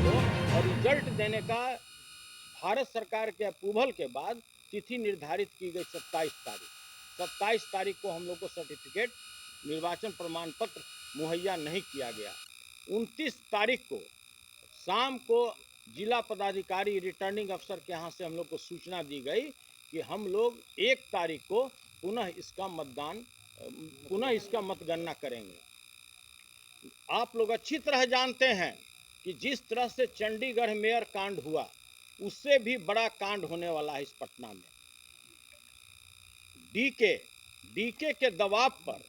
को, और रिजल्ट देने का भारत सरकार के अप्रूवल के बाद तिथि निर्धारित की गई 27 तारीख को हम लोग को सर्टिफिकेट निर्वाचन प्रमाण पत्र मुहैया नहीं किया गया। 29 तारीख को शाम को जिला पदाधिकारी रिटर्निंग अफसर के यहाँ से हम लोग को सूचना दी गई कि हम लोग 1 तारीख को पुनः इसका मतगणना करेंगे। आप लोग अच्छी तरह जानते हैं कि जिस तरह से चंडीगढ़ मेयर कांड हुआ, उससे भी बड़ा कांड होने वाला है इस पटना में। डीके के दबाव पर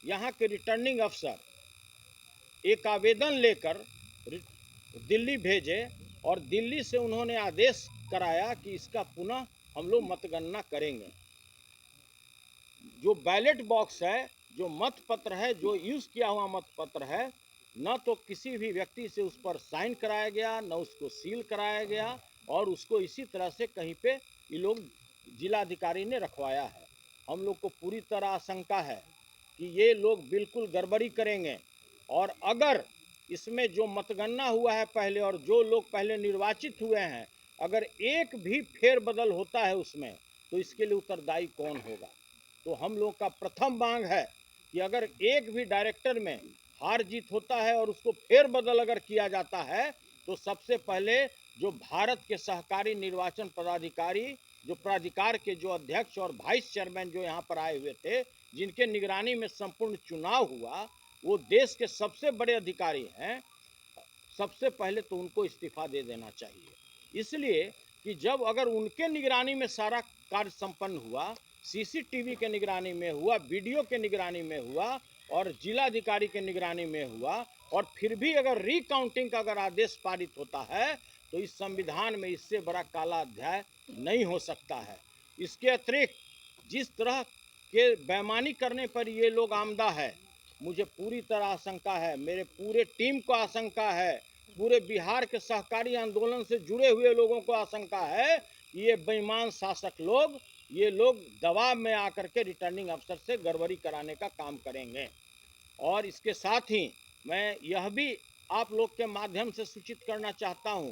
यहाँ के रिटर्निंग अफसर एक आवेदन लेकर दिल्ली भेजे और दिल्ली से उन्होंने आदेश कराया कि इसका पुनः हम लोग मतगणना करेंगे। जो बैलेट बॉक्स है, जो मतपत्र है, जो यूज़ किया हुआ मतपत्र है, न तो किसी भी व्यक्ति से उस पर साइन कराया गया, न उसको सील कराया गया, और उसको इसी तरह से कहीं पे ये लोग जिलाधिकारी ने रखवाया है। हम लोग को पूरी तरह आशंका है कि ये लोग बिल्कुल गड़बड़ी करेंगे, और अगर इसमें जो मतगणना हुआ है पहले और जो लोग पहले निर्वाचित हुए हैं, अगर एक भी फेरबदल होता है उसमें, तो इसके लिए उत्तरदायी कौन होगा। तो हम लोग का प्रथम मांग है कि अगर एक भी डायरेक्टर में हार जीत होता है और उसको फेरबदल अगर किया जाता है, तो सबसे पहले जो भारत के सहकारी निर्वाचन पदाधिकारी, जो प्राधिकार के जो अध्यक्ष और वाइस चेयरमैन जो यहाँ पर आए हुए थे, जिनके निगरानी में संपूर्ण चुनाव हुआ, वो देश के सबसे बड़े अधिकारी हैं। सबसे पहले तो उनको इस्तीफा दे देना चाहिए, इसलिए कि जब अगर उनके निगरानी में सारा कार्य संपन्न हुआ, सीसीटीवी के निगरानी में हुआ, वीडियो के निगरानी में हुआ और जिलाधिकारी के निगरानी में हुआ, और फिर भी अगर रिकाउंटिंग का अगर आदेश पारित होता है, तो इस संविधान में इससे बड़ा काला अध्याय नहीं हो सकता है। इसके अतिरिक्त जिस तरह के बेईमानी करने पर ये लोग आमदा है, मुझे पूरी तरह आशंका है, मेरे पूरे टीम को आशंका है, पूरे बिहार के सहकारी आंदोलन से जुड़े हुए लोगों को आशंका है कि ये बेईमान शासक लोग, ये लोग दबाव में आकर के रिटर्निंग अफसर से गड़बड़ी कराने का काम करेंगे। और इसके साथ ही मैं यह भी आप लोग के माध्यम से सूचित करना चाहता हूं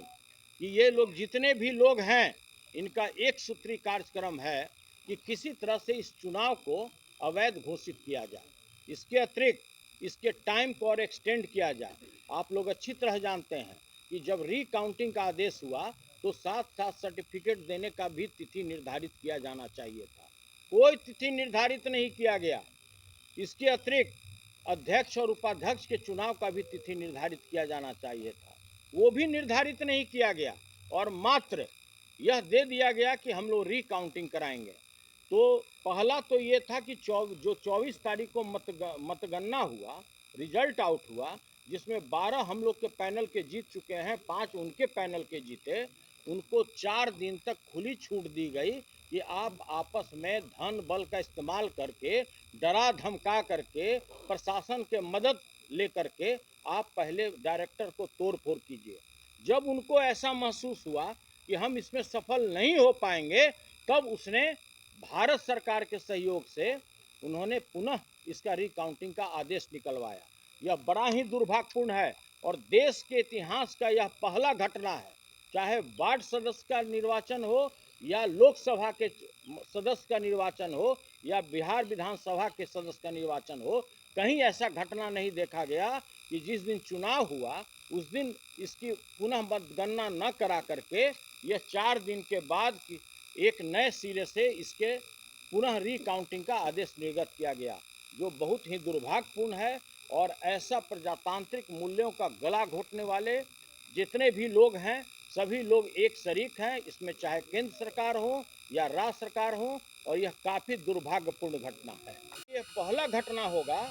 कि ये लोग जितने भी लोग हैं, इनका एक सूत्री कार्यक्रम है कि किसी तरह से इस चुनाव को अवैध घोषित किया जाए। इसके अतिरिक्त इसके टाइम को और एक्सटेंड किया जाए। आप लोग अच्छी तरह जानते हैं कि जब रिकाउंटिंग का आदेश हुआ, तो साथ साथ सर्टिफिकेट देने का भी तिथि निर्धारित किया जाना चाहिए था। कोई तिथि निर्धारित नहीं किया गया। इसके अतिरिक्त अध्यक्ष और उपाध्यक्ष के चुनाव का भी तिथि निर्धारित किया जाना चाहिए था, वो भी निर्धारित नहीं किया गया, और मात्र यह दे दिया गया कि हम लोग रिकाउंटिंग कराएंगे। तो पहला तो ये था कि जो 24 तारीख को मतगणना हुआ, रिजल्ट आउट हुआ, जिसमें 12 हम लोग के पैनल के जीत चुके हैं, 5 उनके पैनल के जीते, उनको 4 दिन तक खुली छूट दी गई कि आप आपस में धन बल का इस्तेमाल करके, डरा धमका करके, प्रशासन के मदद लेकर के आप पहले डायरेक्टर को तोड़ फोड़ कीजिए। जब उनको ऐसा महसूस हुआ कि हम इसमें सफल नहीं हो पाएंगे, तब उसने भारत सरकार के सहयोग से उन्होंने पुनः इसका रिकाउंटिंग का आदेश निकलवाया। यह बड़ा ही दुर्भाग्यपूर्ण है, और देश के इतिहास का यह पहला घटना है, चाहे वार्ड सदस्य का निर्वाचन हो या लोकसभा के सदस्य का निर्वाचन हो या बिहार विधानसभा के सदस्य का निर्वाचन हो, कहीं ऐसा घटना नहीं देखा गया कि जिस दिन चुनाव हुआ उस दिन इसकी पुनः मतगणना न करा करके यह 4 दिन के बाद एक नए सिरे से इसके पुनः रिकाउंटिंग का आदेश निर्गत किया गया, जो बहुत ही दुर्भाग्यपूर्ण है। और ऐसा प्रजातांत्रिक मूल्यों का गला घोटने वाले जितने भी लोग हैं, सभी लोग एक शरीक हैं इसमें, चाहे केंद्र सरकार हो या राज्य सरकार हो, और यह काफ़ी दुर्भाग्यपूर्ण घटना है। ये पहला घटना होगा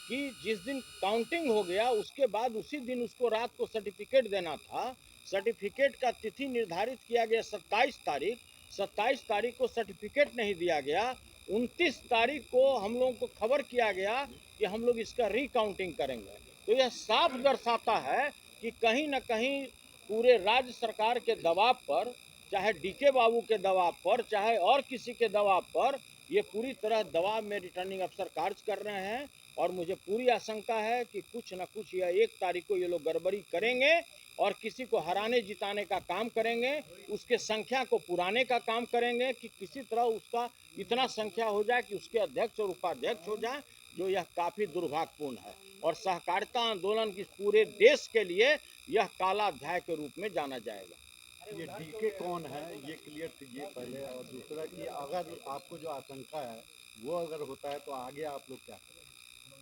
कि जिस दिन काउंटिंग हो गया उसके बाद उसी दिन उसको रात को सर्टिफिकेट देना था। सर्टिफिकेट का तिथि निर्धारित किया गया 27 तारीख, 27 तारीख को सर्टिफिकेट नहीं दिया गया। 29 तारीख को हम लोगों को खबर किया गया कि हम लोग इसका रिकाउंटिंग करेंगे। तो यह साफ दर्शाता है कि कहीं ना कहीं पूरे राज्य सरकार के दबाव पर, चाहे डीके बाबू के दबाव पर, चाहे और किसी के दबाव पर, ये पूरी तरह दबाव में रिटर्निंग अफसर कार्य कर रहे हैं। और मुझे पूरी आशंका है कि कुछ न कुछ यह 1 तारीख को ये लोग गड़बड़ी करेंगे और किसी को हराने जिताने का काम करेंगे, उसके संख्या को पुराने का काम करेंगे कि किसी तरह उसका इतना संख्या हो जाए कि उसके अध्यक्ष और उपाध्यक्ष हो जाए, जो यह काफ़ी दुर्भाग्यपूर्ण है और सहकारिता आंदोलन की पूरे देश के लिए यह काला अध्याय के रूप में जाना जाएगा। ये डीके कौन है ये क्लियर कीजिए पहले, और दूसरा कि अगर आपको जो आशंका है वो अगर होता है तो आगे आप लोग क्या करें?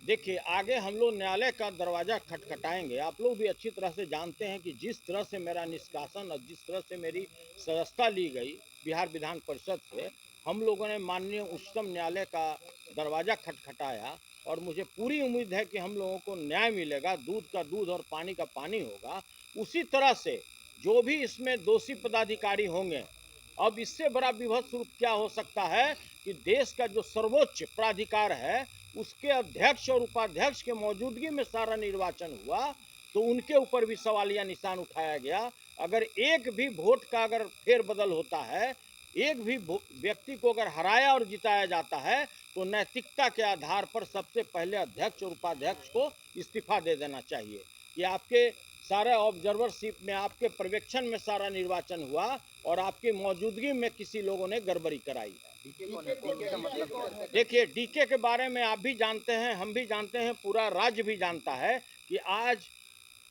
देखिए, आगे हम लोग न्यायालय का दरवाज़ा खटखटाएंगे। आप लोग भी अच्छी तरह से जानते हैं कि जिस तरह से मेरा निष्कासन और जिस तरह से मेरी सदस्यता ली गई बिहार विधान परिषद से, हम लोगों ने माननीय उच्चतम न्यायालय का दरवाज़ा खटखटाया और मुझे पूरी उम्मीद है कि हम लोगों को न्याय मिलेगा, दूध का दूध और पानी का पानी होगा। उसी तरह से जो भी इसमें दोषी पदाधिकारी होंगे, अब इससे बड़ा विभत्स रूप क्या हो सकता है कि देश का जो सर्वोच्च प्राधिकार है, उसके अध्यक्ष और उपाध्यक्ष के मौजूदगी में सारा निर्वाचन हुआ, तो उनके ऊपर भी सवालिया निशान उठाया गया। अगर एक भी वोट का अगर फेरबदल होता है, एक भी व्यक्ति को अगर हराया और जिताया जाता है, तो नैतिकता के आधार पर सबसे पहले अध्यक्ष और उपाध्यक्ष को इस्तीफा दे देना चाहिए कि आपके सारे ऑब्जर्वरशिप में, आपके पर्यवेक्षण में सारा निर्वाचन हुआ और आपकी मौजूदगी में किसी लोगों ने गड़बड़ी कराई है। देखिए, डीके के बारे में आप भी जानते हैं, हम भी जानते हैं, पूरा राज्य भी जानता है कि आज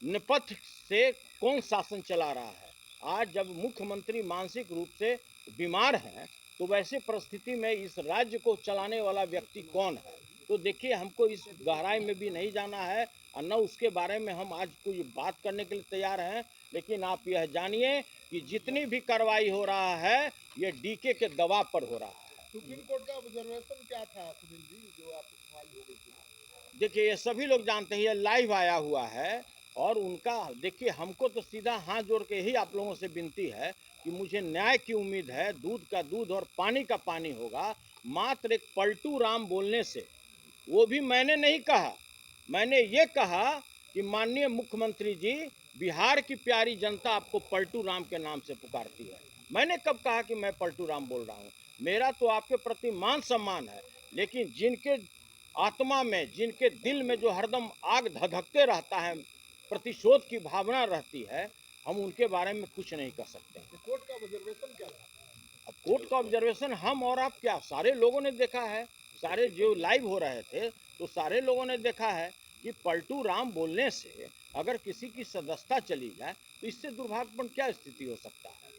नेपथ्य से कौन शासन चला रहा है। आज जब मुख्यमंत्री मानसिक रूप से बीमार हैं, तो वैसे परिस्थिति में इस राज्य को चलाने वाला व्यक्ति कौन है? तो देखिए, हमको इस गहराई में भी नहीं जाना है और न उसके बारे में हम आज कोई बात करने के लिए तैयार हैं। लेकिन आप यह जानिए कि जितनी भी कार्रवाई हो रहा है, ये डीके के दबाव पर हो रहा है। सुप्रीम कोर्ट का ऑब्जर्वेशन क्या था सुनील जी, जो आपको सुनवाई हो गई थी? देखिए, ये सभी लोग जानते हैं, ये लाइव आया हुआ है और उनका देखिए, हमको तो सीधा हाथ जोड़ के ही आप लोगों से विनती है कि मुझे न्याय की उम्मीद है, दूध का दूध और पानी का पानी होगा। मात्र एक पलटू राम बोलने से, वो भी मैंने नहीं कहा, मैंने ये कहा कि माननीय मुख्यमंत्री जी, बिहार की प्यारी जनता आपको पलटू राम के नाम से पुकारती है। मैंने कब कहा कि मैं पलटू राम बोल रहा हूँ? मेरा तो आपके प्रति मान सम्मान है, लेकिन जिनके आत्मा में, जिनके दिल में जो हरदम आग धधकते रहता है, प्रतिशोध की भावना रहती है, हम उनके बारे में कुछ नहीं कर सकते। कोर्ट का ऑब्जर्वेशन क्या था? अब कोर्ट का ऑब्जर्वेशन हम और आप क्या, सारे लोगों ने देखा है, सारे जो लाइव हो रहे थे, तो सारे लोगों ने देखा है कि पलटू राम बोलने से अगर किसी की सदस्यता चली जाए, तो इससे दुर्भाग्यपूर्ण क्या स्थिति हो सकता है।